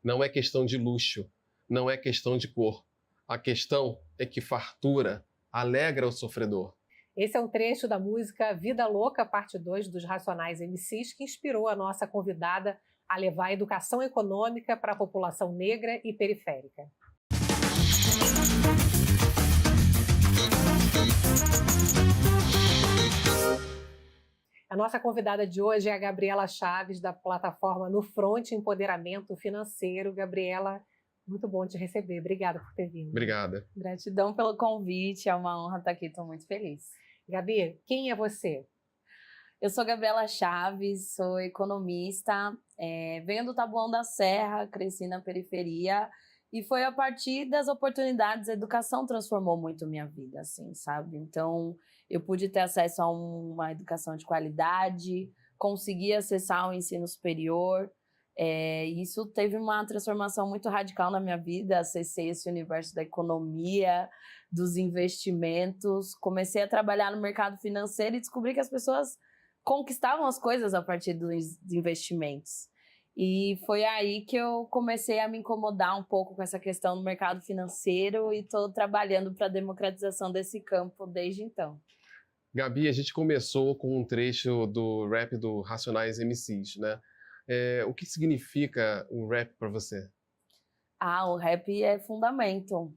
Não é questão de luxo, não é questão de cor. A questão é que fartura alegra o sofredor. Esse é um trecho da música Vida Louca, parte 2 dos Racionais MCs, que inspirou a nossa convidada a levar a educação econômica para a população negra e periférica. A nossa convidada de hoje é a Gabriela Chaves, da plataforma No Front Empoderamento Financeiro. Gabriela, muito bom te receber. Obrigada por ter vindo. Obrigada. Gratidão pelo convite, é uma honra estar aqui, estou muito feliz. Gabi, quem é você? Eu sou Gabriela Chaves, sou economista, venho do Taboão da Serra, cresci na periferia e foi a partir das oportunidades, a educação transformou muito minha vida, assim, sabe? Então, eu pude ter acesso a uma educação de qualidade, consegui acessar o ensino superior, isso teve uma transformação muito radical na minha vida, acessei esse universo da economia, dos investimentos, comecei a trabalhar no mercado financeiro e descobri que as pessoas conquistavam as coisas a partir dos investimentos. E foi aí que eu comecei a me incomodar um pouco com essa questão do mercado financeiro e estou trabalhando para a democratização desse campo desde então. Gabi, a gente começou com um trecho do rap do Racionais MCs, né? O que significa o rap para você? O rap é fundamento.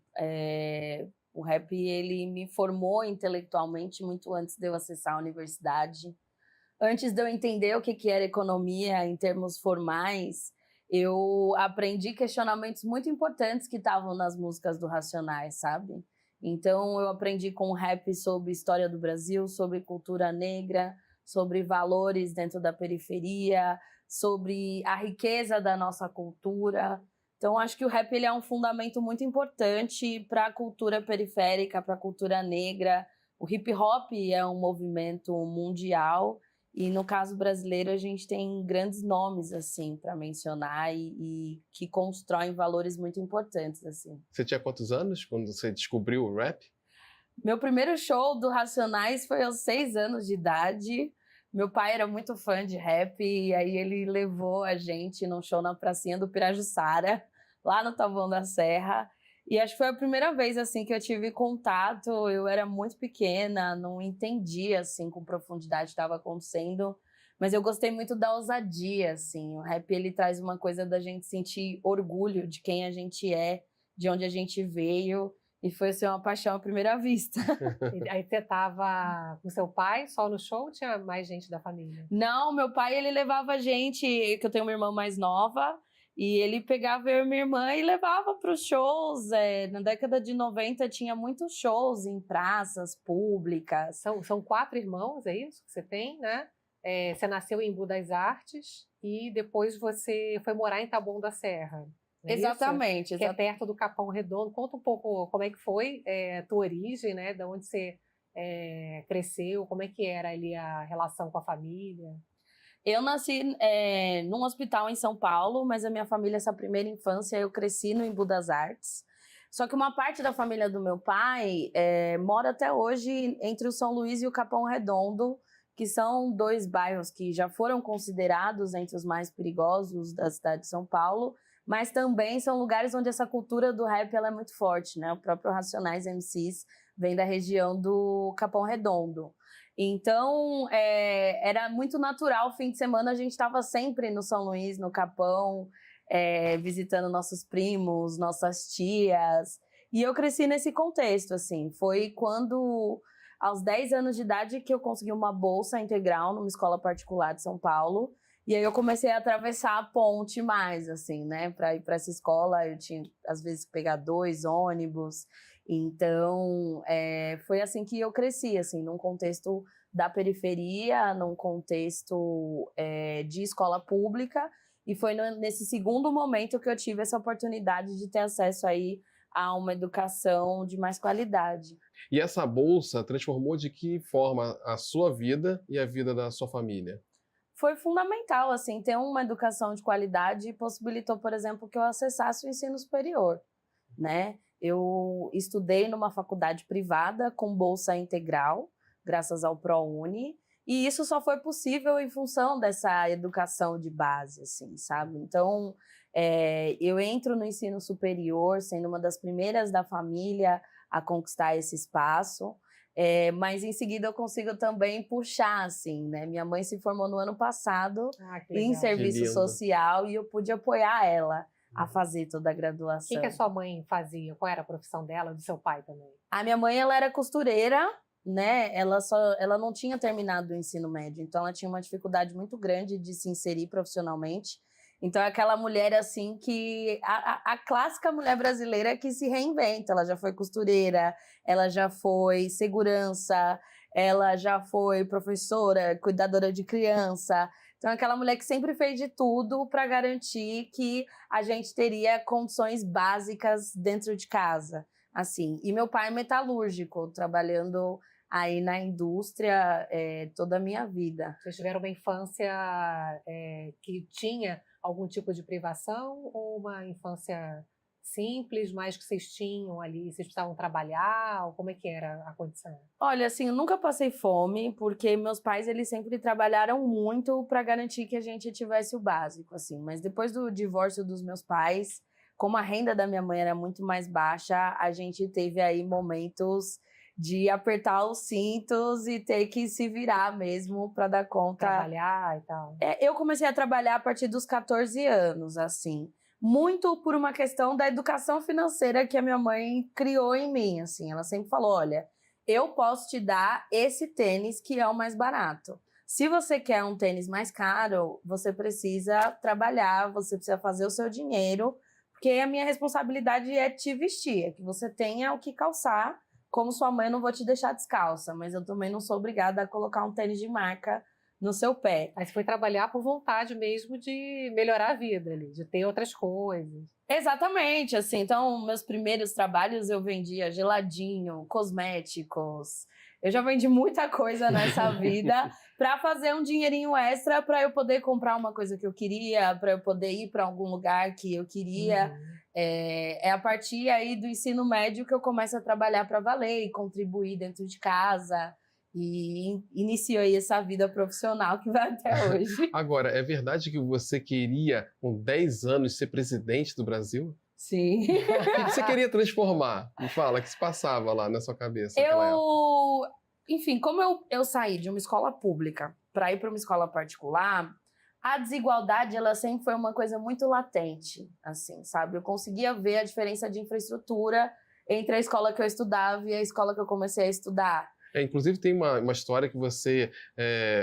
O rap, ele me formou intelectualmente muito antes de eu acessar a universidade. Antes de eu entender o que era economia em termos formais, eu aprendi questionamentos muito importantes que estavam nas músicas do Racionais, sabe? Então, eu aprendi com o rap sobre história do Brasil, sobre cultura negra, sobre valores dentro da periferia, sobre a riqueza da nossa cultura. Então, acho que o rap ele é um fundamento muito importante para a cultura periférica, para a cultura negra. O hip hop é um movimento mundial e, no caso brasileiro, a gente tem grandes nomes assim para mencionar e que constroem valores muito importantes. Assim. Você tinha quantos anos quando você descobriu o rap? Meu primeiro show do Racionais foi aos 6 anos de idade. Meu pai era muito fã de rap e aí ele levou a gente num show na pracinha do Pirajussara, lá no Taboão da Serra. E acho que foi a primeira vez assim que eu tive contato. Eu era muito pequena, não entendia assim com profundidade o que estava acontecendo, mas eu gostei muito da ousadia, assim. O rap ele traz uma coisa da gente sentir orgulho de quem a gente é, de onde a gente veio. E foi assim, uma paixão à primeira vista. Aí você estava com seu pai só no show ou tinha mais gente da família? Não, meu pai ele levava a gente, que eu tenho uma irmã mais nova, e ele pegava eu e minha irmã e levava para os shows. Na década de 90 tinha muitos shows em praças públicas. São 4 irmãos, é isso que você tem, né? Você nasceu em Embu das Artes e depois você foi morar em Taboão da Serra. Exatamente. Que é perto do Capão Redondo. Conta um pouco como é que foi tua origem, né? De onde você cresceu, como é que era ali a relação com a família? Eu nasci num hospital em São Paulo, mas a minha família, essa primeira infância, eu cresci no Embu das Artes. Só que uma parte da família do meu pai mora até hoje entre o São Luís e o Capão Redondo, que são 2 bairros que já foram considerados entre os mais perigosos da cidade de São Paulo, mas também são lugares onde essa cultura do rap ela é muito forte, né? O próprio Racionais MCs vem da região do Capão Redondo. Então, era muito natural, fim de semana a gente estava sempre no São Luís, no Capão, visitando nossos primos, nossas tias. E eu cresci nesse contexto, assim. Foi quando, aos 10 anos de idade, que eu consegui uma bolsa integral numa escola particular de São Paulo. E aí eu comecei a atravessar a ponte mais, assim, né? Para ir para essa escola, eu tinha, às vezes, que pegar 2 ônibus. Então, foi assim que eu cresci, assim, num contexto da periferia, num contexto de escola pública. E foi nesse segundo momento que eu tive essa oportunidade de ter acesso aí a uma educação de mais qualidade. E essa bolsa transformou de que forma a sua vida e a vida da sua família? Foi fundamental, assim, ter uma educação de qualidade possibilitou, por exemplo, que eu acessasse o ensino superior, né? Eu estudei numa faculdade privada com bolsa integral, graças ao ProUni, e isso só foi possível em função dessa educação de base, assim, sabe? Então, Eu entro no ensino superior sendo uma das primeiras da família a conquistar esse espaço, mas em seguida eu consigo também puxar, assim, né? Minha mãe se formou no ano passado Que em legal. serviço Que lindo. social e eu pude apoiar ela a fazer toda a O graduação. que a sua mãe fazia? Qual era a profissão dela, do seu pai também? A minha mãe, ela era costureira, né? Ela não tinha terminado o ensino médio, então ela tinha uma dificuldade muito grande de se inserir profissionalmente. Então é aquela mulher assim que a clássica mulher brasileira que se reinventa. Ela já foi costureira, ela já foi segurança, ela já foi professora, cuidadora de criança. Então é aquela mulher que sempre fez de tudo para garantir que a gente teria condições básicas dentro de casa. Assim, e meu pai é metalúrgico, trabalhando aí na indústria toda a minha vida. Vocês tiveram uma infância que tinha algum tipo de privação ou uma infância simples, mas que vocês tinham ali, vocês precisavam trabalhar, ou como é que era a condição? Olha, assim, eu nunca passei fome, porque meus pais, eles sempre trabalharam muito para garantir que a gente tivesse o básico, assim. Mas depois do divórcio dos meus pais, como a renda da minha mãe era muito mais baixa, a gente teve aí momentos de apertar os cintos e ter que se virar mesmo para dar conta. Trabalhar e tal. Eu comecei a trabalhar a partir dos 14 anos, assim. Muito por uma questão da educação financeira que a minha mãe criou em mim, assim. Ela sempre falou, olha, eu posso te dar esse tênis que é o mais barato. Se você quer um tênis mais caro, você precisa trabalhar, você precisa fazer o seu dinheiro, porque a minha responsabilidade é te vestir, é que você tenha o que calçar. Como sua mãe, eu não vou te deixar descalça, mas eu também não sou obrigada a colocar um tênis de marca no seu pé. Aí você foi trabalhar por vontade mesmo de melhorar a vida ali, de ter outras coisas. Exatamente, assim, então meus primeiros trabalhos eu vendia geladinho, cosméticos, eu já vendi muita coisa nessa vida para fazer um dinheirinho extra para eu poder comprar uma coisa que eu queria, para eu poder ir para algum lugar que eu queria. É a partir aí do ensino médio que eu começo a trabalhar para valer e contribuir dentro de casa. E inicio aí essa vida profissional que vai até hoje. Agora, é verdade que você queria, com 10 anos, ser presidente do Brasil? Sim. O que você queria transformar? Me fala, o que se passava lá na sua cabeça naquela época? Enfim, como eu saí de uma escola pública para ir para uma escola particular, a desigualdade, ela sempre foi uma coisa muito latente, assim, sabe? Eu conseguia ver a diferença de infraestrutura entre a escola que eu estudava e a escola que eu comecei a estudar. Inclusive tem uma história que você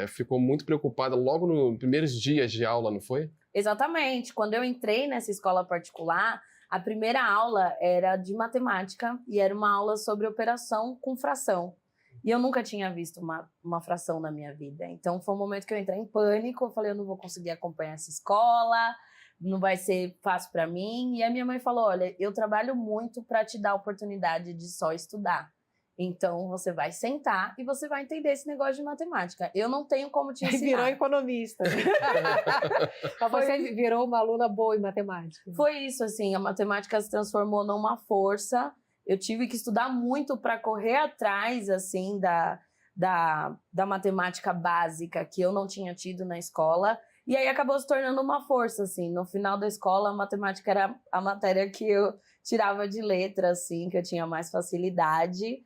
ficou muito preocupada logo nos primeiros dias de aula, não foi? Exatamente. Quando eu entrei nessa escola particular, a primeira aula era de matemática e era uma aula sobre operação com fração. E eu nunca tinha visto uma fração na minha vida. Então foi um momento que eu entrei em pânico, eu falei, eu não vou conseguir acompanhar essa escola, não vai ser fácil para mim. E a minha mãe falou, olha, eu trabalho muito para te dar a oportunidade de só estudar. Então, você vai sentar e você vai entender esse negócio de matemática. Eu não tenho como te ensinar. Virou economista. Mas você virou uma aluna boa em matemática. Foi isso, assim, a matemática se transformou numa força. Eu tive que estudar muito para correr atrás, assim, da matemática básica que eu não tinha tido na escola. E aí acabou se tornando uma força, assim. No final da escola, a matemática era a matéria que eu tirava de letra, assim, que eu tinha mais facilidade.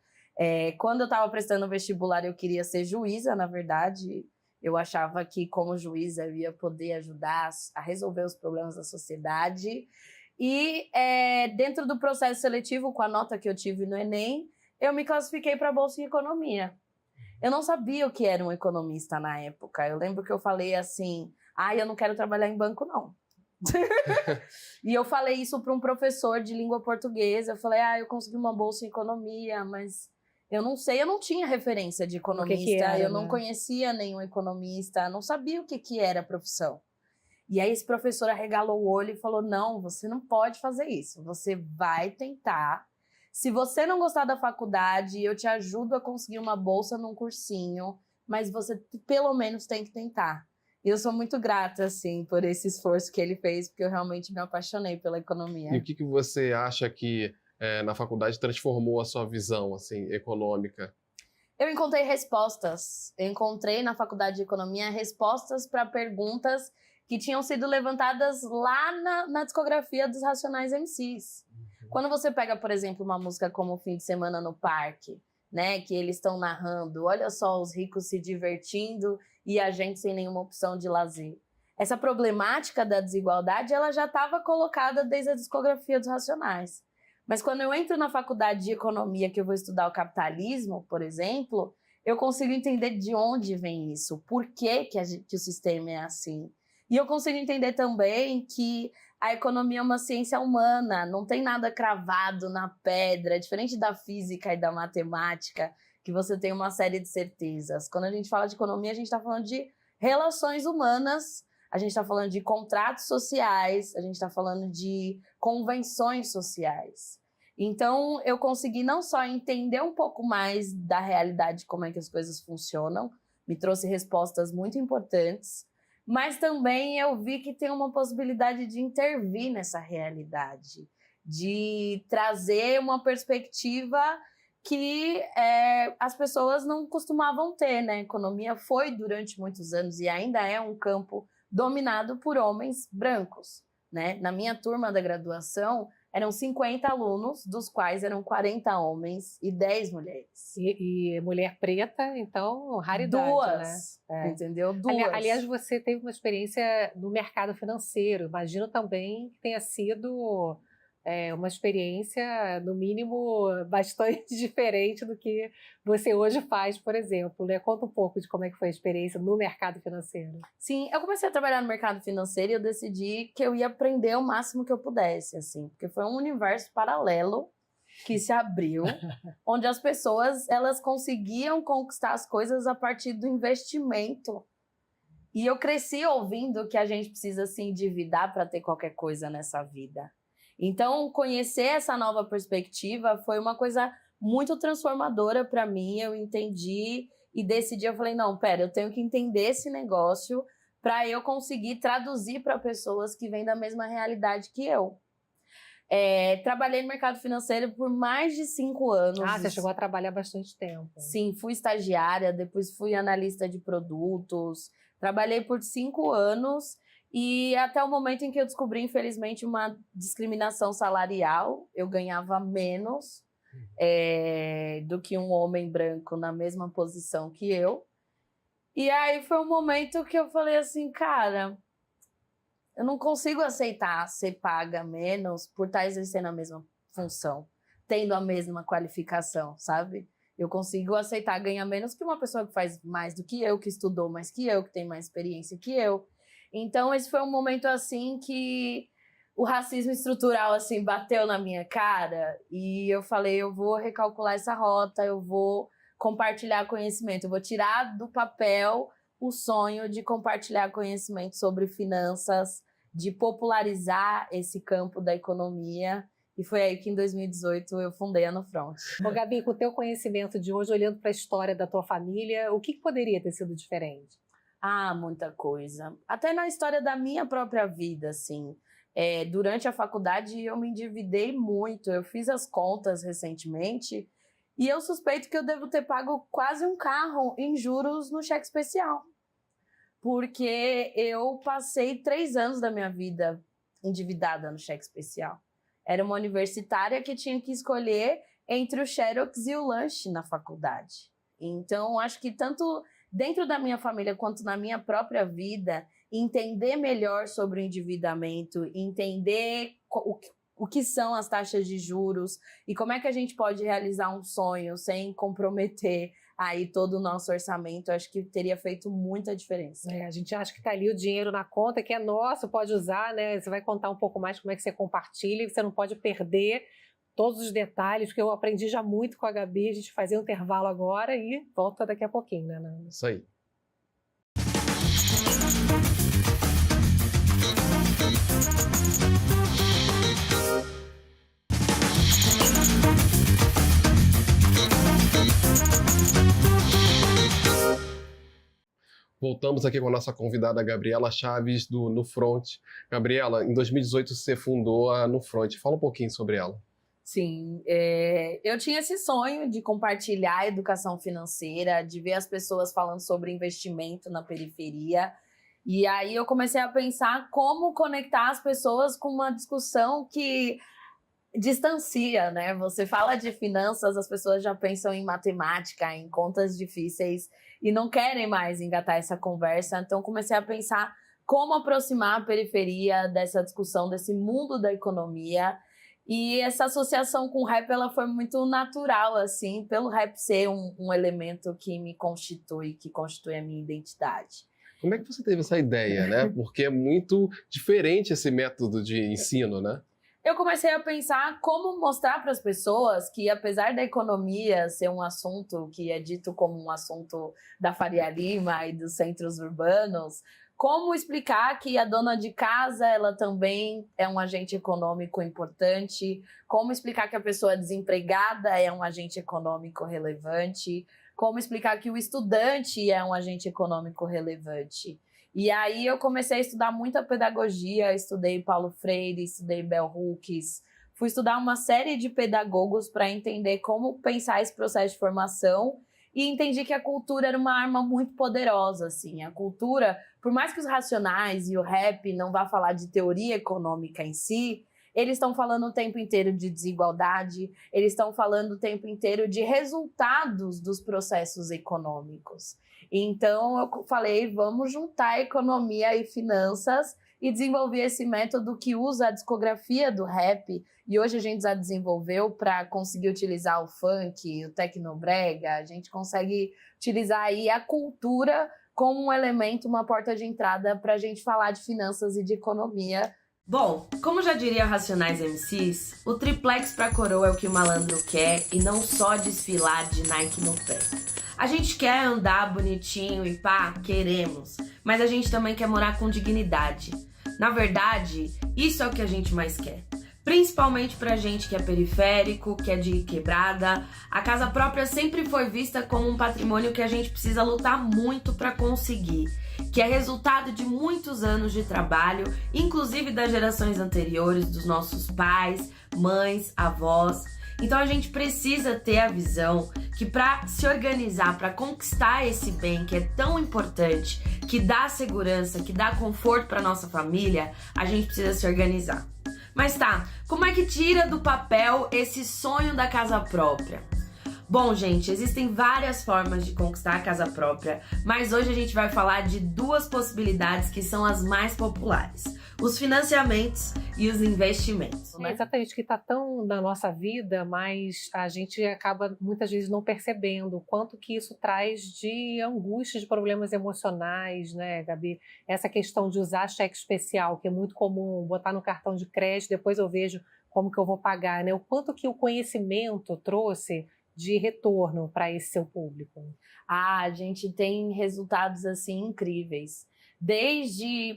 Quando eu estava prestando vestibular, eu queria ser juíza, na verdade. Eu achava que, como juíza, eu ia poder ajudar a resolver os problemas da sociedade. E dentro do processo seletivo, com a nota que eu tive no Enem, eu me classifiquei para a Bolsa em Economia. Eu não sabia o que era um economista na época. Eu lembro que eu falei assim, eu não quero trabalhar em banco, não. E eu falei isso para um professor de língua portuguesa. Eu falei, eu consegui uma Bolsa em Economia, mas eu não sei, eu não tinha referência de economista, eu não conhecia nenhum economista, não sabia o que era a profissão. E aí esse professor arregalou o olho e falou, não, você não pode fazer isso, você vai tentar. Se você não gostar da faculdade, eu te ajudo a conseguir uma bolsa num cursinho, mas você pelo menos tem que tentar. E eu sou muito grata, assim, por esse esforço que ele fez, porque eu realmente me apaixonei pela economia. E o que você acha que na faculdade transformou a sua visão, assim, econômica? Eu encontrei respostas. Eu encontrei na faculdade de economia respostas para perguntas que tinham sido levantadas lá na discografia dos Racionais MCs. Quando você pega, por exemplo, uma música como Fim de Semana no Parque, né, que eles estão narrando, olha só os ricos se divertindo e a gente sem nenhuma opção de lazer. Essa problemática da desigualdade, ela já estava colocada desde a discografia dos Racionais. Mas quando eu entro na faculdade de economia, que eu vou estudar o capitalismo, por exemplo, eu consigo entender de onde vem isso, por que o sistema é assim. E eu consigo entender também que a economia é uma ciência humana, não tem nada cravado na pedra, diferente da física e da matemática, que você tem uma série de certezas. Quando a gente fala de economia, a gente está falando de relações humanas, a gente está falando de contratos sociais, a gente está falando de convenções sociais. Então, eu consegui não só entender um pouco mais da realidade, como é que as coisas funcionam, me trouxe respostas muito importantes, mas também eu vi que tem uma possibilidade de intervir nessa realidade, de trazer uma perspectiva que as pessoas não costumavam ter, né? A economia foi durante muitos anos e ainda é um campo dominado por homens brancos, né? Na minha turma da graduação, eram 50 alunos, dos quais eram 40 homens e 10 mulheres. E mulher preta, então, raridade, Duas, né? entendeu? Duas. Aliás, você teve uma experiência no mercado financeiro. Imagino também que tenha sido uma experiência, no mínimo, bastante diferente do que você hoje faz, por exemplo, né? Conta um pouco de como é que foi a experiência no mercado financeiro. Sim, eu comecei a trabalhar no mercado financeiro e eu decidi que eu ia aprender o máximo que eu pudesse, assim, porque foi um universo paralelo que se abriu, onde as pessoas, elas conseguiam conquistar as coisas a partir do investimento. E eu cresci ouvindo que a gente precisa se endividar para ter qualquer coisa nessa vida. Então, conhecer essa nova perspectiva foi uma coisa muito transformadora para mim. Eu entendi e decidi, eu falei, não, pera, eu tenho que entender esse negócio para eu conseguir traduzir para pessoas que vêm da mesma realidade que eu. Trabalhei no mercado financeiro por mais de 5 anos. Ah, você chegou a trabalhar bastante tempo. Sim, fui estagiária, depois fui analista de produtos. Trabalhei por 5 anos e até o momento em que eu descobri, infelizmente, uma discriminação salarial. Eu ganhava menos do que um homem branco na mesma posição que eu. E aí foi um momento que eu falei assim, cara, eu não consigo aceitar ser paga menos por estar exercendo a mesma função, tendo a mesma qualificação, sabe? Eu consigo aceitar ganhar menos que uma pessoa que faz mais do que eu, que estudou mais que eu, que tem mais experiência que eu. Então, esse foi um momento, assim, que o racismo estrutural, assim, bateu na minha cara e eu falei, eu vou recalcular essa rota, eu vou compartilhar conhecimento, eu vou tirar do papel o sonho de compartilhar conhecimento sobre finanças, de popularizar esse campo da economia. E foi aí que, em 2018, eu fundei a No Front. Ô, Gabi, com o teu conhecimento de hoje, olhando para a história da tua família, o que poderia ter sido diferente? Ah, muita coisa. Até na história da minha própria vida, assim. Durante a faculdade, eu me endividei muito. Eu fiz as contas recentemente e eu suspeito que eu devo ter pago quase um carro em juros no cheque especial. Porque eu passei 3 anos da minha vida endividada no cheque especial. Era uma universitária que tinha que escolher entre o Xerox e o lanche na faculdade. Então, acho que tanto dentro da minha família quanto na minha própria vida, entender melhor sobre o endividamento, entender o que são as taxas de juros e como é que a gente pode realizar um sonho sem comprometer aí todo o nosso orçamento, acho que teria feito muita diferença. A gente acha que está ali o dinheiro na conta, que é nosso, pode usar, né? Você vai contar um pouco mais como é que você compartilha, e você não pode perder todos os detalhes, porque eu aprendi já muito com a Gabi. A gente fazer um intervalo agora e volta daqui a pouquinho, né, Nana? Isso aí. Voltamos aqui com a nossa convidada Gabriela Chaves, do No Front. Gabriela, em 2018 você fundou a No Front. Fala um pouquinho sobre ela. Sim, eu tinha esse sonho de compartilhar a educação financeira, de ver as pessoas falando sobre investimento na periferia. E aí eu comecei a pensar como conectar as pessoas com uma discussão que distancia, né? Você fala de finanças, as pessoas já pensam em matemática, em contas difíceis e não querem mais engatar essa conversa. Então comecei a pensar como aproximar a periferia dessa discussão, desse mundo da economia. E essa associação com o rap, ela foi muito natural, assim, pelo rap ser um elemento que me constitui, que constitui a minha identidade. Como é que você teve essa ideia, né? Porque é muito diferente esse método de ensino, né? Eu comecei a pensar como mostrar para as pessoas que, apesar da economia ser um assunto que é dito como um assunto da Faria Lima e dos centros urbanos, como explicar que a dona de casa ela também é um agente econômico importante, como explicar que a pessoa desempregada é um agente econômico relevante, como explicar que o estudante é um agente econômico relevante. E aí eu comecei a estudar muita pedagogia, estudei Paulo Freire, estudei Bell Hooks, fui estudar uma série de pedagogos para entender como pensar esse processo de formação e entendi que a cultura era uma arma muito poderosa, assim. A cultura, por mais que os Racionais e o rap não vá falar de teoria econômica em si, eles estão falando o tempo inteiro de desigualdade, eles estão falando o tempo inteiro de resultados dos processos econômicos. Então, eu falei, vamos juntar economia e finanças e desenvolver esse método que usa a discografia do rap. E hoje a gente já desenvolveu para conseguir utilizar o funk, o tecnobrega, a gente consegue utilizar aí a cultura como um elemento, uma porta de entrada para a gente falar de finanças e de economia. Bom, como já diria Racionais MCs, o triplex pra coroa é o que o malandro quer e não só desfilar de Nike no pé. A gente quer andar bonitinho e pá, queremos, mas a gente também quer morar com dignidade. Na verdade, isso é o que a gente mais quer. Principalmente pra gente que é periférico, que é de quebrada, a casa própria sempre foi vista como um patrimônio que a gente precisa lutar muito pra conseguir, que é resultado de muitos anos de trabalho, inclusive das gerações anteriores, dos nossos pais, mães, avós. Então a gente precisa ter a visão que para se organizar, para conquistar esse bem que é tão importante, que dá segurança, que dá conforto para nossa família, a gente precisa se organizar. Mas tá, como é que tira do papel esse sonho da casa própria? Bom, gente, existem várias formas de conquistar a casa própria, mas hoje a gente vai falar de duas possibilidades que são as mais populares: os financiamentos e os investimentos. É exatamente, que está tão na nossa vida, mas a gente acaba muitas vezes não percebendo o quanto que isso traz de angústia, de problemas emocionais, né, Gabi? Essa questão de usar cheque especial, que é muito comum, botar no cartão de crédito, depois eu vejo como que eu vou pagar, né? O quanto que o conhecimento trouxe de retorno para esse seu público? A gente tem resultados assim incríveis.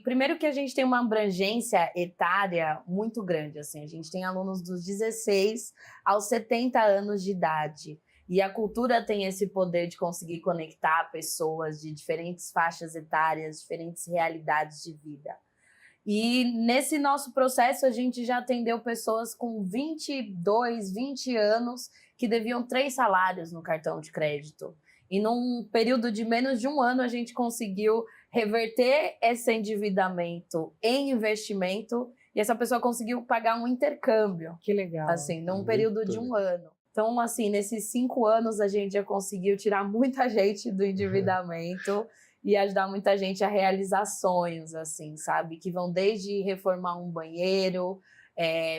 Primeiro que a gente tem uma abrangência etária muito grande, assim, a gente tem alunos dos 16 aos 70 anos de idade. E a cultura tem esse poder de conseguir conectar pessoas de diferentes faixas etárias, diferentes realidades de vida. E nesse nosso processo a gente já atendeu pessoas com 22, 20 anos que deviam 3 salários no cartão de crédito. E num período de menos de um ano a gente conseguiu reverter esse endividamento em investimento e essa pessoa conseguiu pagar um intercâmbio. Que legal. Assim, num período de um ano. Então, assim, nesses 5 anos a gente já conseguiu tirar muita gente do endividamento e ajudar muita gente a realizar sonhos, assim, sabe? Que vão desde reformar um banheiro,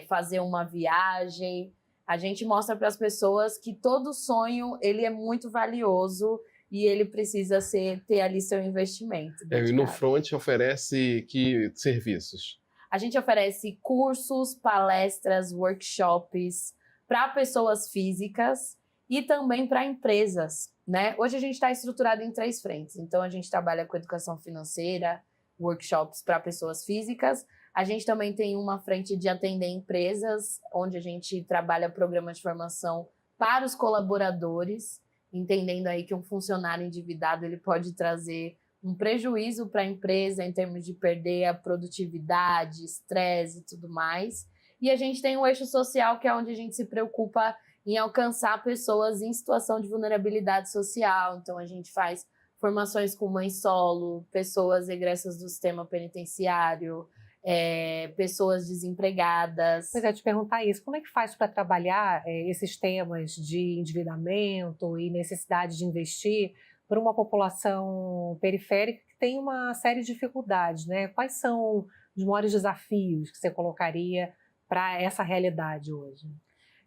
fazer uma viagem. A gente mostra para as pessoas que todo sonho ele é muito valioso e ele precisa ter ali seu investimento. E no Front oferece que serviços? A gente oferece cursos, palestras, workshops para pessoas físicas e também para empresas, né? Hoje a gente está estruturado em 3 frentes. Então a gente trabalha com educação financeira, workshops para pessoas físicas. A gente também tem uma frente de atender empresas, onde a gente trabalha programas de formação para os colaboradores, entendendo aí que um funcionário endividado ele pode trazer um prejuízo para a empresa em termos de perder a produtividade, estresse e tudo mais. E a gente tem o eixo social, que é onde a gente se preocupa em alcançar pessoas em situação de vulnerabilidade social. Então a gente faz formações com mãe solo, pessoas egressas do sistema penitenciário, pessoas desempregadas. Pois é, te perguntar isso, como é que faz para trabalhar esses temas de endividamento e necessidade de investir para uma população periférica que tem uma série de dificuldades, né? Quais são os maiores desafios que você colocaria para essa realidade hoje?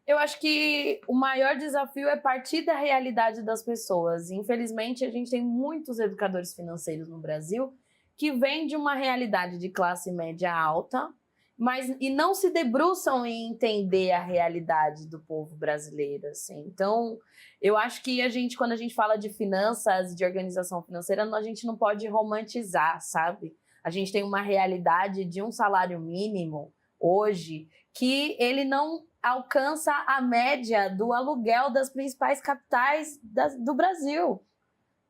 Eu acho que o maior desafio é partir da realidade das pessoas. Infelizmente, a gente tem muitos educadores financeiros no Brasil que vêm de uma realidade de classe média alta, e não se debruçam em entender a realidade do povo brasileiro, assim. Então, eu acho que quando a gente fala de finanças, de organização financeira, a gente não pode romantizar, sabe? A gente tem uma realidade de um salário mínimo hoje que ele não alcança a média do aluguel das principais capitais do Brasil,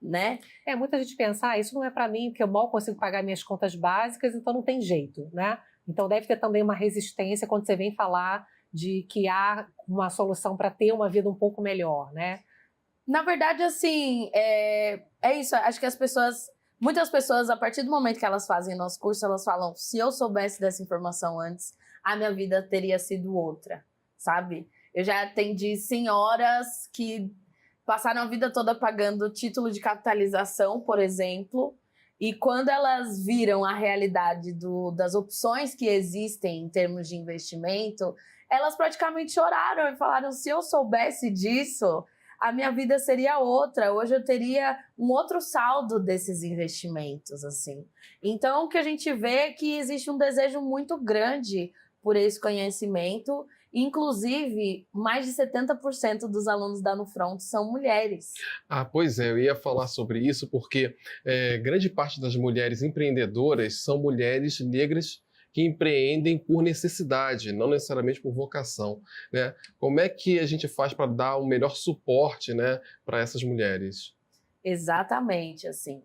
né? Muita gente pensa, isso não é para mim, porque eu mal consigo pagar minhas contas básicas, então não tem jeito, né? Então deve ter também uma resistência quando você vem falar de que há uma solução para ter uma vida um pouco melhor, né? Na verdade, assim, é isso. Acho que muitas pessoas, a partir do momento que elas fazem nosso curso, elas falam, se eu soubesse dessa informação antes, a minha vida teria sido outra, sabe? Eu já atendi senhoras que passaram a vida toda pagando título de capitalização, por exemplo, e quando elas viram a realidade das opções que existem em termos de investimento, elas praticamente choraram e falaram, se eu soubesse disso, a minha vida seria outra. Hoje eu teria um outro saldo desses investimentos, assim. Então, o que a gente vê é que existe um desejo muito grande por esse conhecimento. Inclusive, mais de 70% dos alunos da Nufront são mulheres. Pois é, eu ia falar sobre isso porque grande parte das mulheres empreendedoras são mulheres negras que empreendem por necessidade, não necessariamente por vocação, né? Como é que a gente faz para dar o melhor suporte, né, para essas mulheres? Exatamente, assim.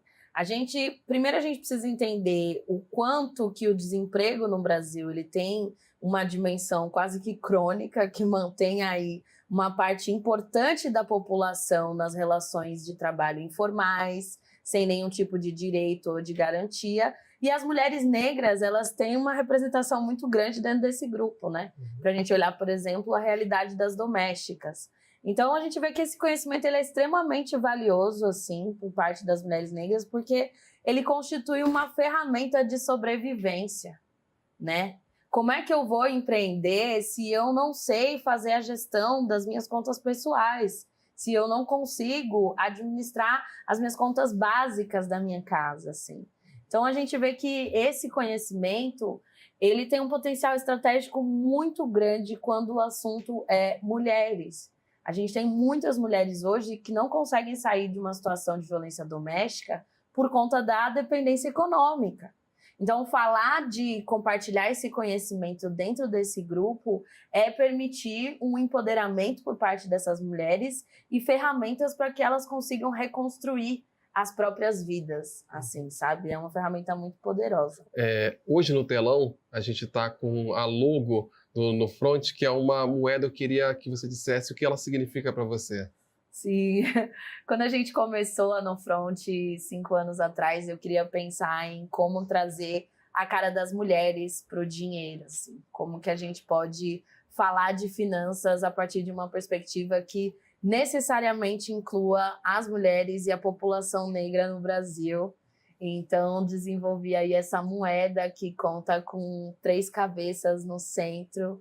Primeiro a gente precisa entender o quanto que o desemprego no Brasil ele tem uma dimensão quase que crônica, que mantém aí uma parte importante da população nas relações de trabalho informais, sem nenhum tipo de direito ou de garantia. E as mulheres negras, elas têm uma representação muito grande dentro desse grupo, né? Para a gente olhar, por exemplo, a realidade das domésticas. Então, a gente vê que esse conhecimento ele é extremamente valioso, assim, por parte das mulheres negras, porque ele constitui uma ferramenta de sobrevivência, né? Como é que eu vou empreender se eu não sei fazer a gestão das minhas contas pessoais? Se eu não consigo administrar as minhas contas básicas da minha casa, assim? Então, a gente vê que esse conhecimento, ele tem um potencial estratégico muito grande quando o assunto é mulheres. A gente tem muitas mulheres hoje que não conseguem sair de uma situação de violência doméstica por conta da dependência econômica. Então, falar de compartilhar esse conhecimento dentro desse grupo é permitir um empoderamento por parte dessas mulheres e ferramentas para que elas consigam reconstruir as próprias vidas, assim, sabe? É uma ferramenta muito poderosa. Hoje no telão, a gente está com a logo no Nufront, que é uma moeda. Eu queria que você dissesse o que ela significa para você. Sim, quando a gente começou a Nufront 5 anos atrás, eu queria pensar em como trazer a cara das mulheres para o dinheiro, assim. Como que a gente pode falar de finanças a partir de uma perspectiva que necessariamente inclua as mulheres e a população negra no Brasil. Então, desenvolvi aí essa moeda que conta com 3 cabeças no centro,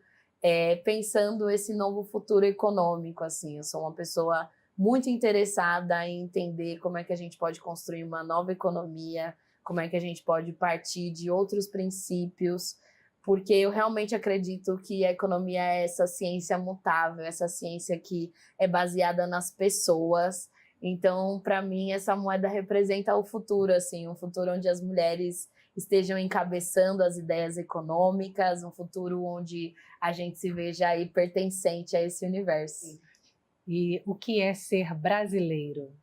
pensando esse novo futuro econômico, assim. Eu sou uma pessoa muito interessada em entender como é que a gente pode construir uma nova economia, como é que a gente pode partir de outros princípios, porque eu realmente acredito que a economia é essa ciência mutável, essa ciência que é baseada nas pessoas. Então, para mim, essa moeda representa o futuro, assim, um futuro onde as mulheres estejam encabeçando as ideias econômicas, um futuro onde a gente se veja aí pertencente a esse universo. E o que é ser brasileiro?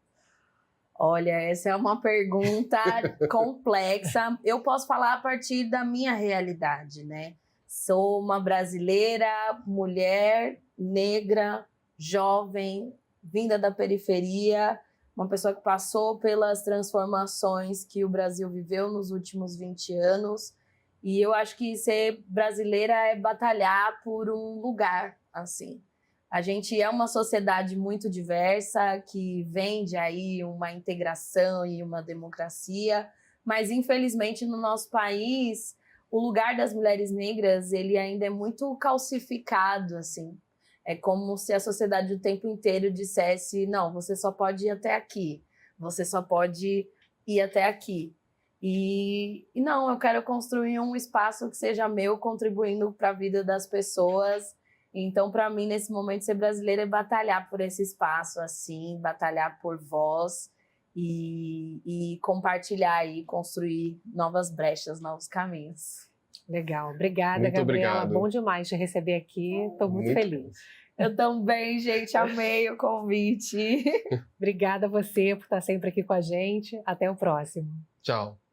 Olha, essa é uma pergunta complexa. Eu posso falar a partir da minha realidade, né? Sou uma brasileira, mulher, negra, jovem, vinda da periferia, uma pessoa que passou pelas transformações que o Brasil viveu nos últimos 20 anos. E eu acho que ser brasileira é batalhar por um lugar, assim. A gente é uma sociedade muito diversa, que vende aí uma integração e uma democracia, mas infelizmente no nosso país, o lugar das mulheres negras, ele ainda é muito calcificado, assim. É como se a sociedade o tempo inteiro dissesse, não, você só pode ir até aqui, você só pode ir até aqui. E não, eu quero construir um espaço que seja meu, contribuindo para a vida das pessoas. Então, para mim, nesse momento, ser brasileira é batalhar por esse espaço, assim, batalhar por voz e compartilhar e construir novas brechas, novos caminhos. Legal. Obrigada, Muito Gabriela. obrigado. Bom demais te receber aqui. Estou muito feliz. Eu também, gente, amei o convite. Obrigada a você por estar sempre aqui com a gente. Até o próximo. Tchau.